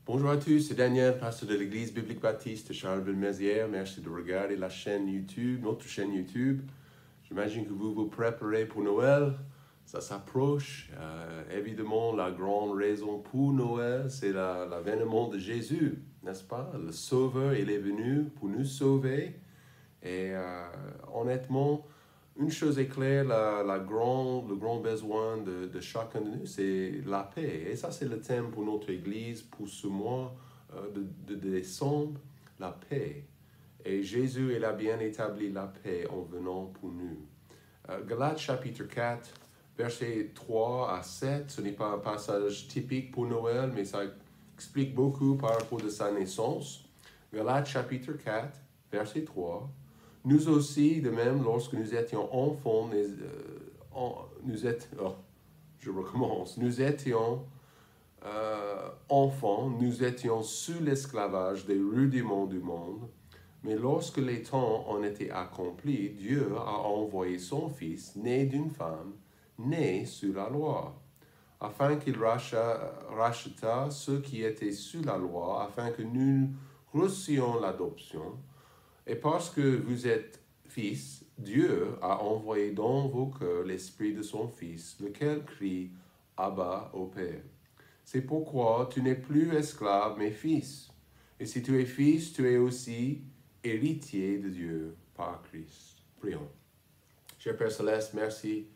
Bonjour à tous, c'est Daniel, pasteur de l'Église biblique baptiste de Charleville-Mézières. Merci de regarder la chaîne YouTube, notre chaîne YouTube. J'imagine que vous vous préparez pour Noël. Ça s'approche. Évidemment, la grande raison pour Noël, c'est l'avènement de Jésus, n'est-ce pas? Le Sauveur, il est venu pour nous sauver. Et honnêtement, une chose est claire, le grand besoin de chacun de nous, c'est la paix. Et ça, c'est le thème pour notre Église, pour ce mois de décembre, la paix. Et Jésus, il a bien établi la paix en venant pour nous. Galates chapitre 4, versets 3 à 7, ce n'est pas un passage typique pour Noël, mais ça explique beaucoup par rapport à sa naissance. Galates chapitre 4, verset 3. Nous aussi, de même, lorsque nous étions enfants, nous étions sous l'esclavage des rudiments du monde, mais lorsque les temps ont été accomplis, Dieu a envoyé son Fils, né d'une femme, né sous la loi, afin qu'il rachetât ceux qui étaient sous la loi, afin que nous reçuions l'adoption. Et parce que vous êtes fils, Dieu a envoyé dans vos cœurs l'esprit de son Fils, lequel crie « Abba au Père ». C'est pourquoi tu n'es plus esclave, mais fils. Et si tu es fils, tu es aussi héritier de Dieu par Christ. Prions. Cher Père Céleste, merci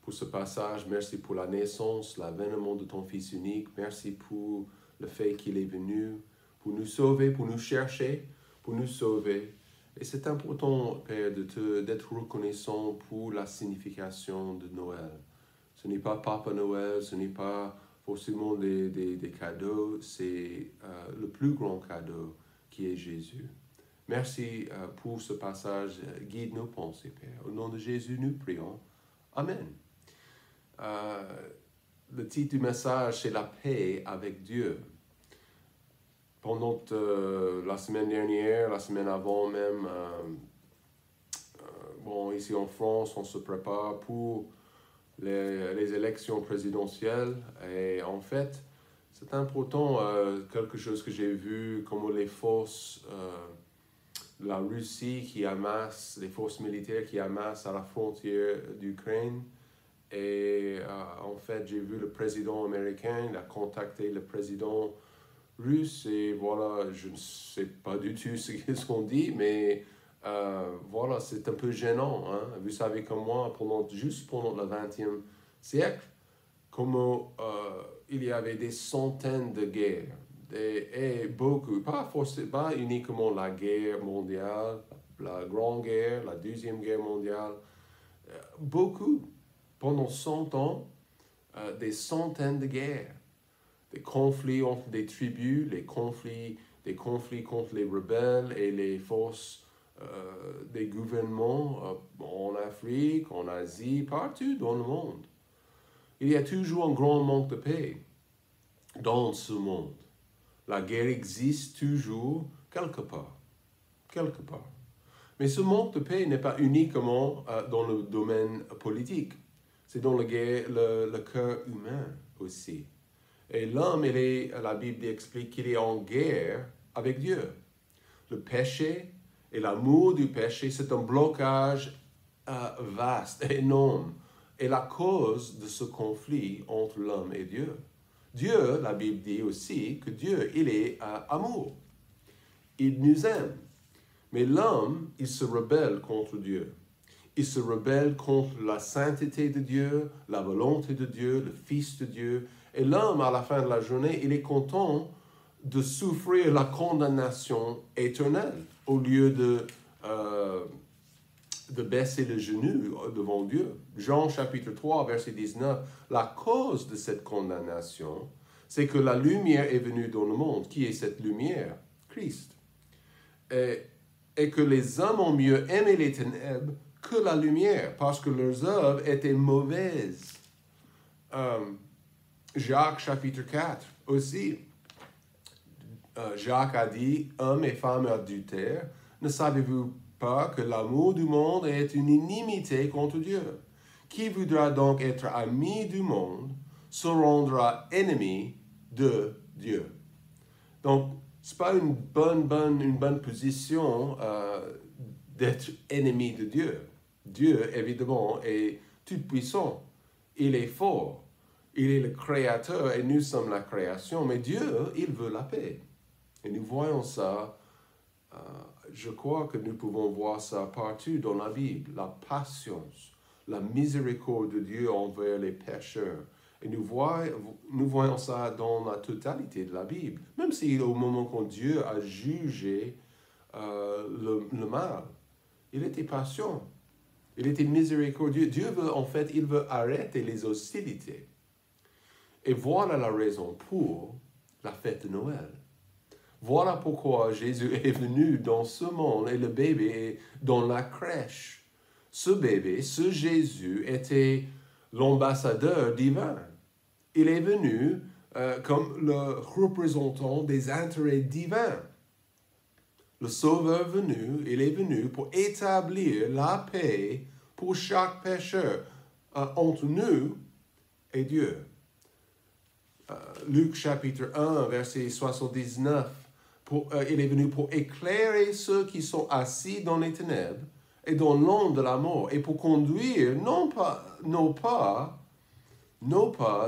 pour ce passage. Merci pour la naissance, l'avènement de ton Fils unique. Merci pour le fait qu'il est venu pour nous sauver, pour nous chercher, pour nous sauver. Et c'est important, Père, d'être reconnaissant pour la signification de Noël. Ce n'est pas Papa Noël, ce n'est pas forcément des cadeaux, c'est le plus grand cadeau qui est Jésus. Merci pour ce passage. Guide nos pensées, Père. Au nom de Jésus, nous prions. Amen. Le titre du message, c'est « La paix avec Dieu ». Pendant la semaine dernière, la semaine avant même, ici en France, on se prépare pour les élections présidentielles. Et en fait, c'est important, quelque chose que j'ai vu, comme les forces de la Russie qui amassent, les forces militaires qui amassent à la frontière d'Ukraine. Et en fait, j'ai vu le président américain, il a contacté le président russe, et voilà, je ne sais pas du tout ce qu'ils ont dit, mais voilà, c'est un peu gênant. Hein? Vous savez comme moi, juste pendant le XXe siècle, comment il y avait des centaines de guerres, et beaucoup, pas uniquement la guerre mondiale, la Grande Guerre, la Deuxième Guerre mondiale, beaucoup, pendant 100 ans, des centaines de guerres. Des conflits entre des tribus, des conflits contre les rebelles et les forces des gouvernements en Afrique, en Asie, partout dans le monde. Il y a toujours un grand manque de paix dans ce monde. La guerre existe toujours quelque part. Quelque part. Mais ce manque de paix n'est pas uniquement dans le domaine politique. C'est dans le cœur humain aussi. Et l'homme, la Bible explique qu'il est en guerre avec Dieu. Le péché et l'amour du péché, c'est un blocage vaste, énorme. Et la cause de ce conflit entre l'homme et Dieu. Dieu, la Bible dit aussi que Dieu, il est amour. Il nous aime. Mais l'homme, il se rebelle contre Dieu. Il se rebelle contre la sainteté de Dieu, la volonté de Dieu, le Fils de Dieu. Et l'homme, à la fin de la journée, il est content de souffrir la condamnation éternelle au lieu de baisser le genou devant Dieu. Jean chapitre 3, verset 19, la cause de cette condamnation, c'est que la lumière est venue dans le monde. Qui est cette lumière? Christ. Et que les hommes ont mieux aimé les ténèbres que la lumière, parce que leurs œuvres étaient mauvaises. Jacques chapitre 4 aussi. Jacques a dit, hommes et femmes adultères, ne savez-vous pas que l'amour du monde est une inimité contre Dieu? Qui voudra donc être ami du monde se rendra ennemi de Dieu. Donc, ce n'est pas une bonne position d'être ennemi de Dieu. Dieu, évidemment, est tout-puissant. Il est fort. Il est le créateur et nous sommes la création. Mais Dieu, il veut la paix. Et nous voyons ça, je crois que nous pouvons voir ça partout dans la Bible. La patience, la miséricorde de Dieu envers les pécheurs. Et nous voyons ça dans la totalité de la Bible. Même si au moment quand Dieu a jugé le mal, il était patient. Il était miséricordieux. Dieu veut, en fait, il veut arrêter les hostilités. Et voilà la raison pour la fête de Noël. Voilà pourquoi Jésus est venu dans ce monde et le bébé est dans la crèche. Ce bébé, ce Jésus, était l'ambassadeur divin. Il est venu comme le représentant des intérêts divins. Le Sauveur venu, il est venu pour établir la paix pour chaque pécheur entre nous et Dieu. Luc chapitre 1, verset 79, il est venu pour éclairer ceux qui sont assis dans les ténèbres et dans l'ombre de la mort, et pour conduire nos pas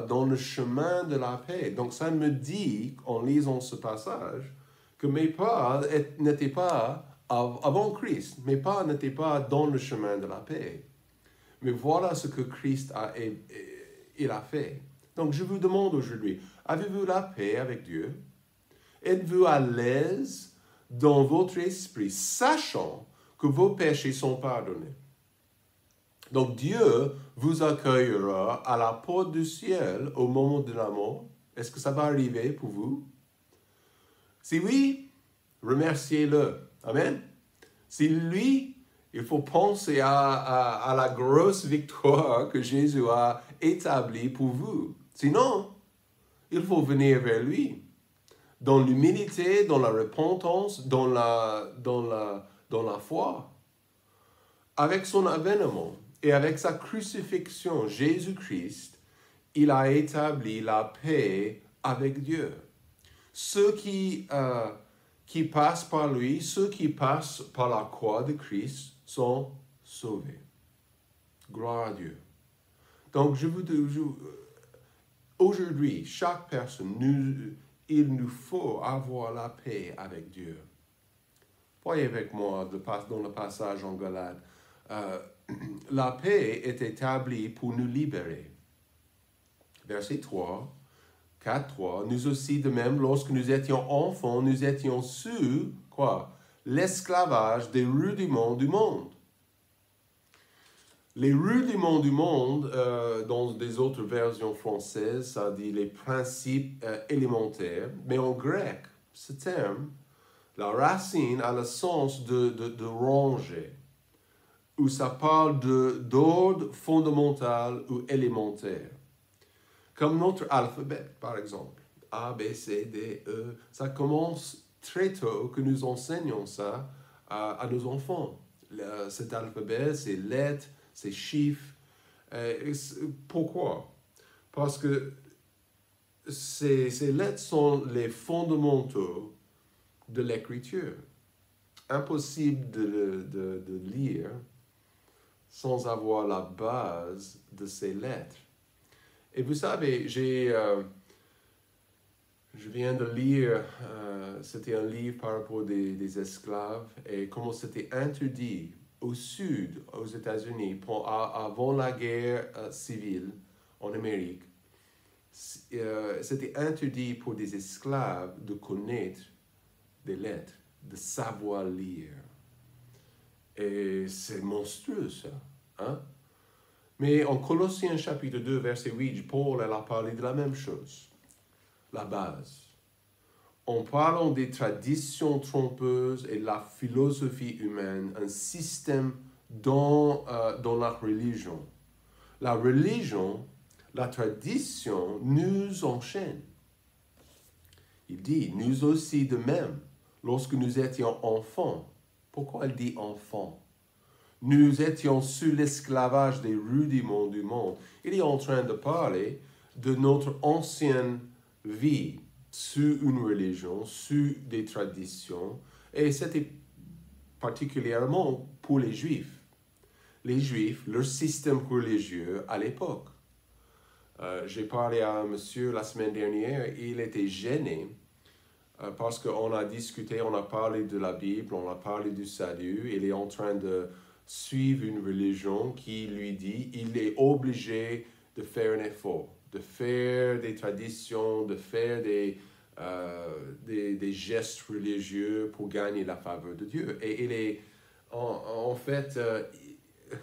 dans le chemin de la paix. Donc ça me dit, en lisant ce passage, que mes pas n'étaient pas avant Christ, mes pas n'étaient pas dans le chemin de la paix. Mais voilà ce que Christ a fait. Donc je vous demande aujourd'hui, avez-vous la paix avec Dieu? Êtes-vous à l'aise dans votre esprit, sachant que vos péchés sont pardonnés? Donc Dieu vous accueillera à la porte du ciel au moment de la mort. Est-ce que ça va arriver pour vous? Si oui, remerciez-le. Amen. Si oui, il faut penser à la grosse victoire que Jésus a établie pour vous. Sinon, il faut venir vers lui. Dans l'humilité, dans la repentance, dans la foi. Avec son avènement et avec sa crucifixion, Jésus-Christ, il a établi la paix avec Dieu. Ceux qui passent par lui, ceux qui passent par la croix de Christ sont sauvés. Gloire à Dieu. Donc, aujourd'hui, chaque personne, il nous faut avoir la paix avec Dieu. Voyez avec moi dans le passage en Galates. La paix est établie pour nous libérer. Verset 3. 4.3, nous aussi de même, lorsque nous étions enfants, nous étions sous, l'esclavage des rudiments du monde. Les rudiments du monde, dans des autres versions françaises, ça dit les principes élémentaires, mais en grec, ce terme, la racine a le sens de ranger, où ça parle d'ordre fondamental ou élémentaire. Comme notre alphabet, par exemple. A, B, C, D, E. Ça commence très tôt que nous enseignons ça à nos enfants. Cet alphabet, ces lettres, ces chiffres. Pourquoi? Parce que ces lettres sont les fondamentaux de l'écriture. Impossible de lire sans avoir la base de ces lettres. Et vous savez, je viens de lire, c'était un livre par rapport des esclaves et comment c'était interdit au sud, aux États-Unis, avant la guerre civile en Amérique. C'était interdit pour des esclaves de connaître des lettres, de savoir lire. Et c'est monstrueux ça, hein? Mais en Colossiens chapitre 2, verset 8, Paul a parlé de la même chose, la base. En parlant des traditions trompeuses et de la philosophie humaine, un système dans la religion. La religion, la tradition nous enchaîne. Il dit, nous aussi de même, lorsque nous étions enfants. Pourquoi il dit enfants? Nous étions sous l'esclavage des rudiments du monde. Il est en train de parler de notre ancienne vie, sur une religion, sur des traditions, et c'était particulièrement pour les Juifs. Les Juifs, leur système religieux à l'époque. J'ai parlé à un monsieur la semaine dernière, il était gêné parce qu'on a discuté, on a parlé de la Bible, on a parlé du salut, il est en train de suivre une religion qui lui dit il est obligé de faire un effort, de faire des traditions, de faire des gestes religieux pour gagner la faveur de Dieu. Et il est, en fait,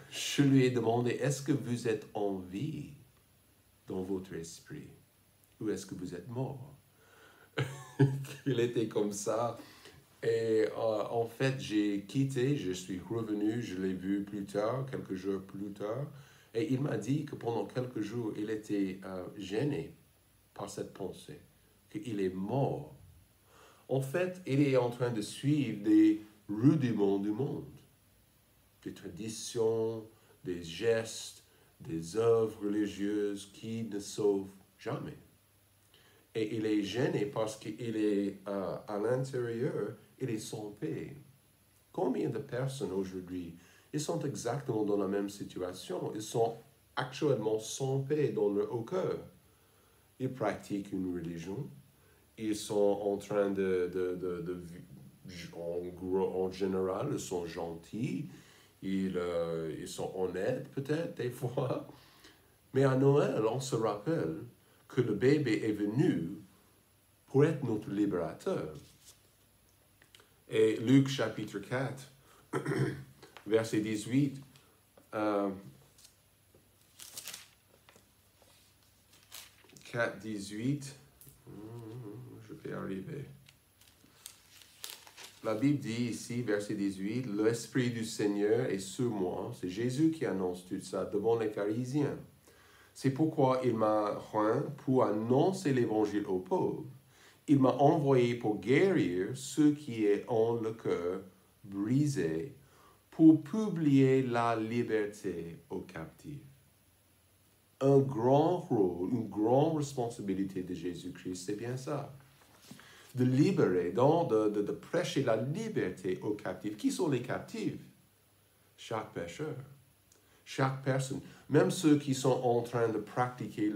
je lui ai demandé, est-ce que vous êtes en vie dans votre esprit ou est-ce que vous êtes mort? Il était comme ça. Et en fait, j'ai quitté, je suis revenu, je l'ai vu plus tard, quelques jours plus tard, et il m'a dit que pendant quelques jours, il était gêné par cette pensée, qu'il est mort. En fait, il est en train de suivre des rudiments du monde, des traditions, des gestes, des œuvres religieuses qui ne sauvent jamais. Et il est gêné parce qu'il est à l'intérieur, il est sans paix. Combien de personnes aujourd'hui, ils sont exactement dans la même situation. Ils sont actuellement sans paix dans leur cœur. Ils pratiquent une religion. Ils sont en train en général, ils sont gentils. Ils sont honnêtes peut-être des fois. Mais à Noël, on se rappelle que le bébé est venu pour être notre libérateur. Et Luc chapitre 4, verset 18, 4, 18, je vais arriver. La Bible dit ici, verset 18, « L'Esprit du Seigneur est sur moi. » C'est Jésus qui annonce tout ça devant les pharisiens. C'est pourquoi il m'a joint pour annoncer l'évangile aux pauvres. Il m'a envoyé pour guérir ceux qui ont le cœur brisé, pour publier la liberté aux captifs. Un grand rôle, une grande responsabilité de Jésus-Christ, c'est bien ça. De libérer, de prêcher la liberté aux captifs. Qui sont les captifs? Chaque pécheur. Chaque personne, même ceux qui sont en train de pratiquer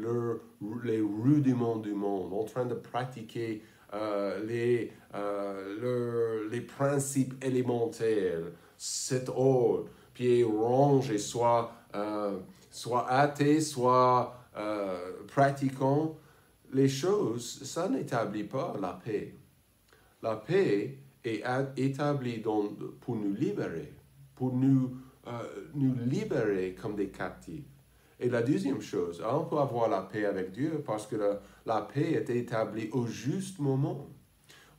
les rudiments du monde, en train de pratiquer les principes élémentaires, cet ordre, pied rangé, soit athée, soit pratiquant, les choses, ça n'établit pas la paix. La paix est établie pour nous libérer, pour nous libérer comme des captifs. Et la deuxième chose, on peut avoir la paix avec Dieu parce que la paix est établie au juste moment.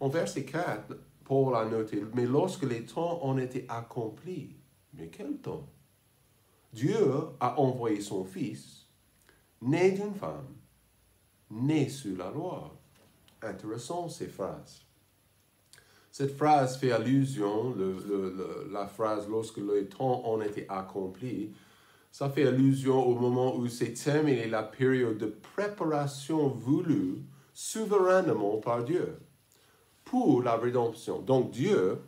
En verset 4, Paul a noté, « Mais lorsque les temps ont été accomplis, » mais quel temps? Dieu a envoyé son Fils, né d'une femme, né sous la loi. Intéressant ces phrases. Cette phrase fait allusion, la phrase « lorsque les temps ont été accomplis », ça fait allusion au moment où s'est terminée la période de préparation voulue souverainement par Dieu pour la rédemption. Donc Dieu,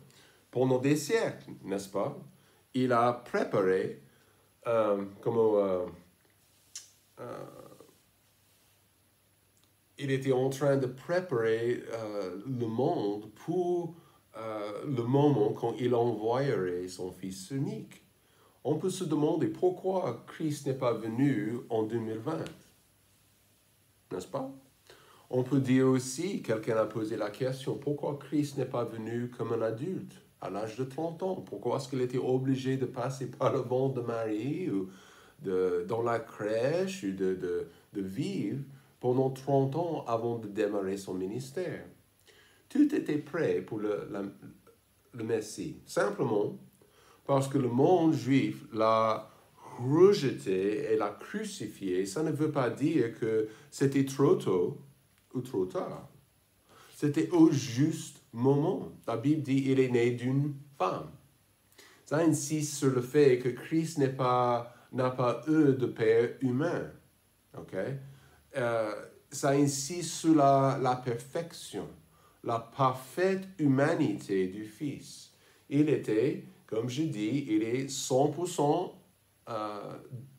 pendant des siècles, n'est-ce pas, il a préparé, il était en train de préparer le monde pour le moment quand il envoyerait son Fils unique. On peut se demander pourquoi Christ n'est pas venu en 2020, n'est-ce pas? On peut dire aussi, quelqu'un a posé la question, pourquoi Christ n'est pas venu comme un adulte à l'âge de 30 ans? Pourquoi est-ce qu'il était obligé de passer par le ventre de Marie ou dans la crèche ou de vivre pendant 30 ans avant de démarrer son ministère? Tout était prêt pour le Messie. Simplement, parce que le monde juif l'a rejeté et l'a crucifié, ça ne veut pas dire que c'était trop tôt ou trop tard. C'était au juste moment. La Bible dit qu'il est né d'une femme. Ça insiste sur le fait que Christ n'a pas eu de père humain. Okay? ça insiste sur la perfection, la parfaite humanité du Fils. Il était, comme je dis, il est 100%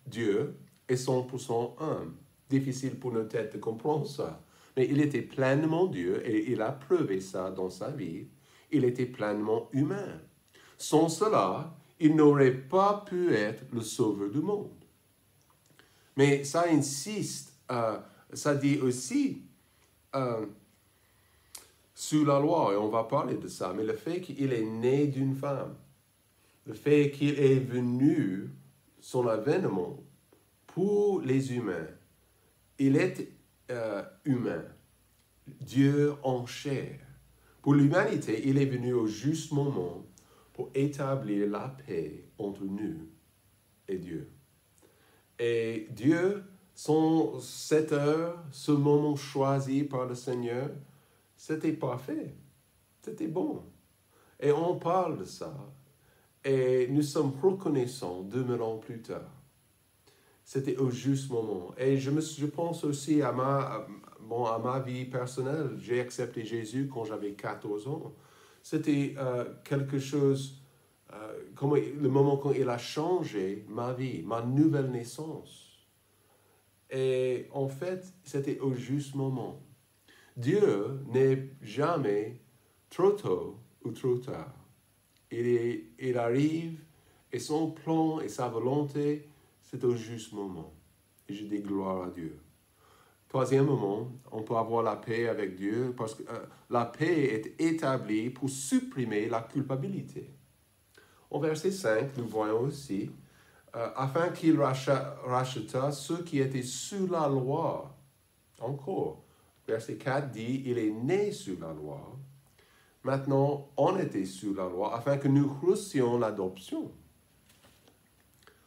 Dieu et 100% homme. Difficile pour nos têtes de comprendre ça. Mais il était pleinement Dieu et il a prouvé ça dans sa vie. Il était pleinement humain. Sans cela, il n'aurait pas pu être le sauveur du monde. Mais ça insiste, ça dit aussi sous la loi, et on va parler de ça, mais le fait qu'il est né d'une femme, le fait qu'il est venu, son avènement, pour les humains, il est humain, Dieu en chair. Pour l'humanité, il est venu au juste moment pour établir la paix entre nous et Dieu. Et Dieu, cette heure, ce moment choisi par le Seigneur, c'était parfait, c'était bon. Et on parle de ça, et nous sommes reconnaissants 2000 ans plus tard. C'était au juste moment. Et je pense aussi à ma vie personnelle. J'ai accepté Jésus quand j'avais 14 ans. C'était quelque chose, le moment quand il a changé ma vie, ma nouvelle naissance. Et en fait, c'était au juste moment. Dieu n'est jamais trop tôt ou trop tard. Il arrive et son plan et sa volonté, c'est au juste moment. Et je dis gloire à Dieu. Troisièmement, on peut avoir la paix avec Dieu parce que la paix est établie pour supprimer la culpabilité. Au verset 5, nous voyons aussi, afin qu'il racheta ceux qui étaient sous la loi. Encore, verset 4 dit, il est né sous la loi. Maintenant, on était sous la loi afin que nous reçuions l'adoption.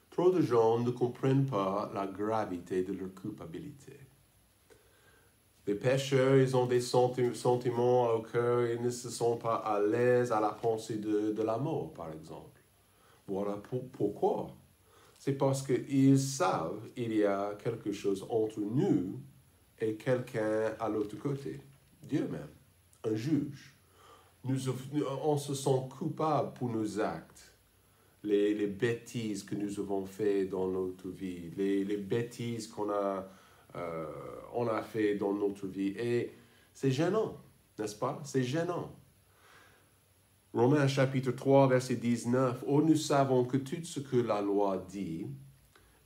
Trop de gens ne comprennent pas la gravité de leur culpabilité. Les pécheurs, ils ont des sentiments au cœur, ils ne se sentent pas à l'aise à la pensée de la mort, par exemple. Voilà pourquoi. C'est parce qu'ils savent qu'il y a quelque chose entre nous et quelqu'un à l'autre côté. Dieu même, un juge. On se sent coupable pour nos actes, les bêtises que nous avons faites dans notre vie, les bêtises qu'on a fait dans notre vie. Et c'est gênant, n'est-ce pas? C'est gênant. Romains chapitre 3, verset 19. « Oh, nous savons que tout ce que la loi dit,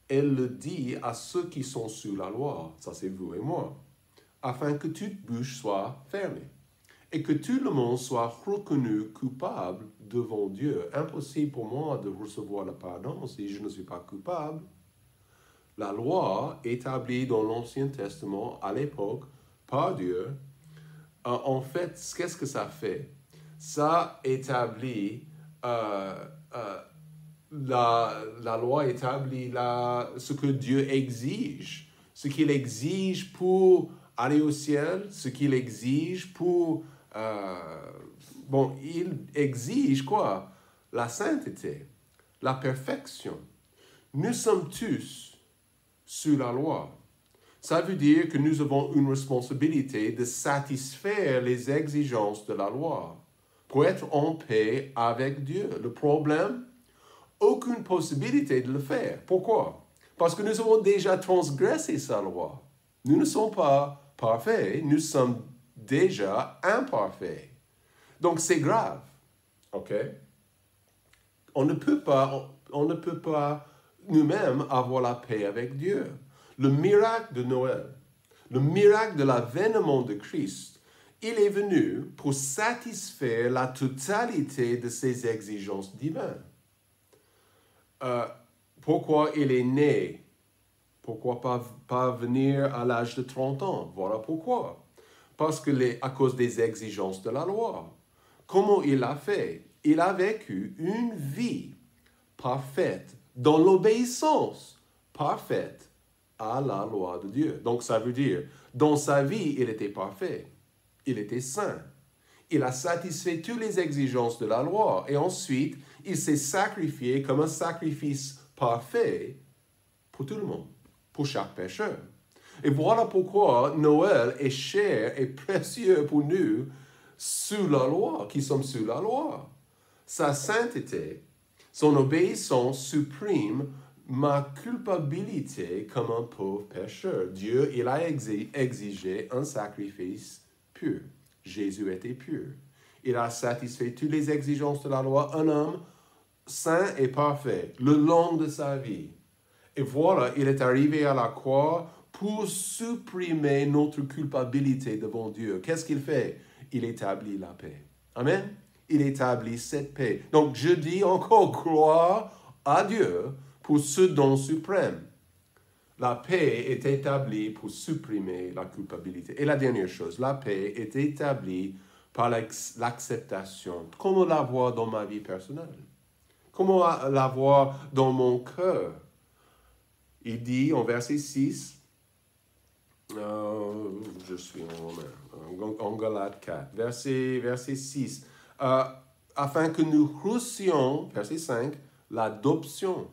elle le dit à ceux qui sont sous la loi. » Ça, c'est vous et moi. « Afin que toute bouche soit fermée. Et que tout le monde soit reconnu coupable devant Dieu. » Impossible pour moi de recevoir le pardon si je ne suis pas coupable. La loi établie dans l'Ancien Testament à l'époque par Dieu, en fait, qu'est-ce que ça fait? Ça établit, la loi établit ce que Dieu exige, ce qu'il exige pour aller au ciel, ce qu'il exige pour... il exige quoi? La sainteté, la perfection. Nous sommes tous sous la loi. Ça veut dire que nous avons une responsabilité de satisfaire les exigences de la loi pour être en paix avec Dieu. Le problème, aucune possibilité de le faire. Pourquoi? Parce que nous avons déjà transgressé sa loi. Nous ne sommes pas parfaits, nous sommes déjà imparfaits. Donc c'est grave, ok? On ne peut pas nous-mêmes avoir la paix avec Dieu. Le miracle de Noël, le miracle de l'avènement de Christ, il est venu pour satisfaire la totalité de ses exigences divines. Pourquoi il est né? Pourquoi pas venir à l'âge de 30 ans? Voilà pourquoi. Parce que à cause des exigences de la loi. Comment il a fait? Il a vécu une vie parfaite, dans l'obéissance parfaite à la loi de Dieu. Donc ça veut dire, dans sa vie, il était parfait. Il était saint. Il a satisfait toutes les exigences de la loi. Et ensuite, il s'est sacrifié comme un sacrifice parfait pour tout le monde, pour chaque pécheur. Et voilà pourquoi Noël est cher et précieux pour nous sous la loi, qui sommes sous la loi. Sa sainteté, son obéissance supprime ma culpabilité comme un pauvre pécheur. Dieu, il a exigé un sacrifice pur. Jésus était pur. Il a satisfait toutes les exigences de la loi, un homme saint et parfait, le long de sa vie. Et voilà, il est arrivé à la croix pour supprimer notre culpabilité devant Dieu. Qu'est-ce qu'il fait? Il établit la paix. Amen? Il établit cette paix. Donc, je dis encore gloire à Dieu pour ce don suprême. La paix est établie pour supprimer la culpabilité. Et la dernière chose, la paix est établie par l'acceptation. Comment la voir dans ma vie personnelle? Comment la voir dans mon cœur? Il dit en verset 6, je suis en Galates 4, verset 6, afin que nous reçuions, verset 5, l'adoption.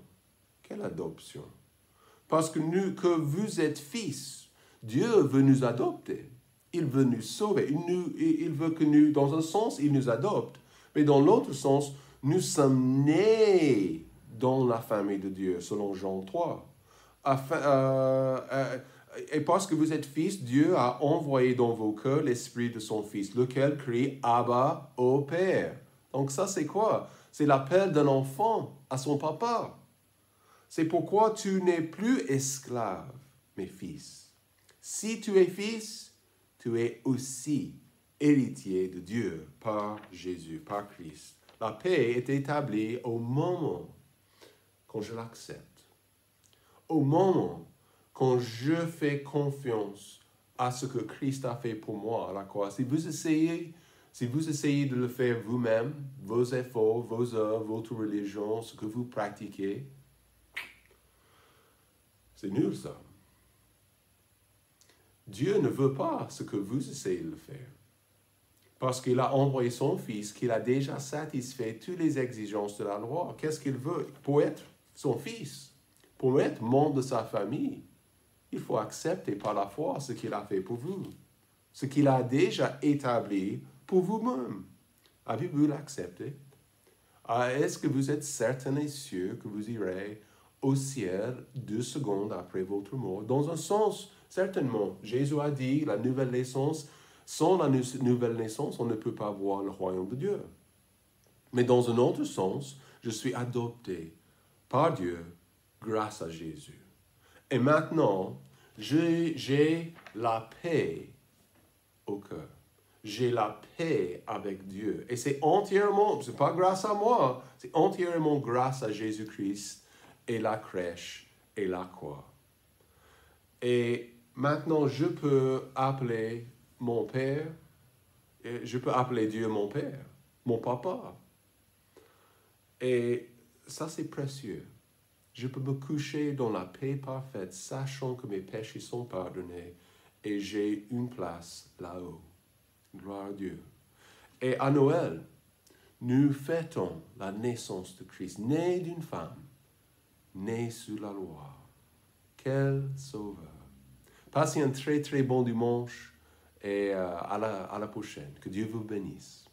Quelle adoption? Parce que vous êtes fils, Dieu veut nous adopter. Il veut nous sauver. Il veut que nous, dans un sens, il nous adopte. Mais dans l'autre sens, nous sommes nés dans la famille de Dieu, selon Jean 3. Et parce que vous êtes fils, Dieu a envoyé dans vos cœurs l'esprit de son Fils, lequel crie « Abba, ô Père ». Donc ça, c'est quoi? C'est l'appel d'un enfant à son papa. C'est pourquoi tu n'es plus esclave, mais fils. Si tu es fils, tu es aussi héritier de Dieu par Jésus, par Christ. La paix est établie au moment quand je l'accepte. Au moment quand je fais confiance à ce que Christ a fait pour moi à la croix. Si vous essayez de le faire vous-même, vos efforts, vos œuvres, votre religion, ce que vous pratiquez, c'est nul ça. Dieu ne veut pas ce que vous essayez de le faire. Parce qu'il a envoyé son Fils, qu'il a déjà satisfait toutes les exigences de la loi. Qu'est-ce qu'il veut? Pour être son Fils, pour être membre de sa famille, il faut accepter par la foi ce qu'il a fait pour vous. Ce qu'il a déjà établi pour vous-même. Avez-vous l'accepté? Est-ce que vous êtes certain et sûr que vous irez au ciel 2 secondes après votre mort? Dans un sens, certainement. Jésus a dit, la nouvelle naissance, sans la nouvelle naissance, on ne peut pas voir le royaume de Dieu. Mais dans un autre sens, je suis adopté par Dieu grâce à Jésus. Et maintenant, j'ai la paix au cœur. J'ai la paix avec Dieu. Et c'est pas grâce à moi, c'est entièrement grâce à Jésus-Christ et la crèche et la croix. Et maintenant, je peux appeler mon Père, je peux appeler Dieu mon Père, mon Papa. Et ça, c'est précieux. Je peux me coucher dans la paix parfaite, sachant que mes péchés sont pardonnés et j'ai une place là-haut. Gloire à Dieu. Et à Noël, nous fêtons la naissance de Christ, né d'une femme, né sous la loi. Quel sauveur. Passez un très très bon dimanche et à la prochaine. Que Dieu vous bénisse.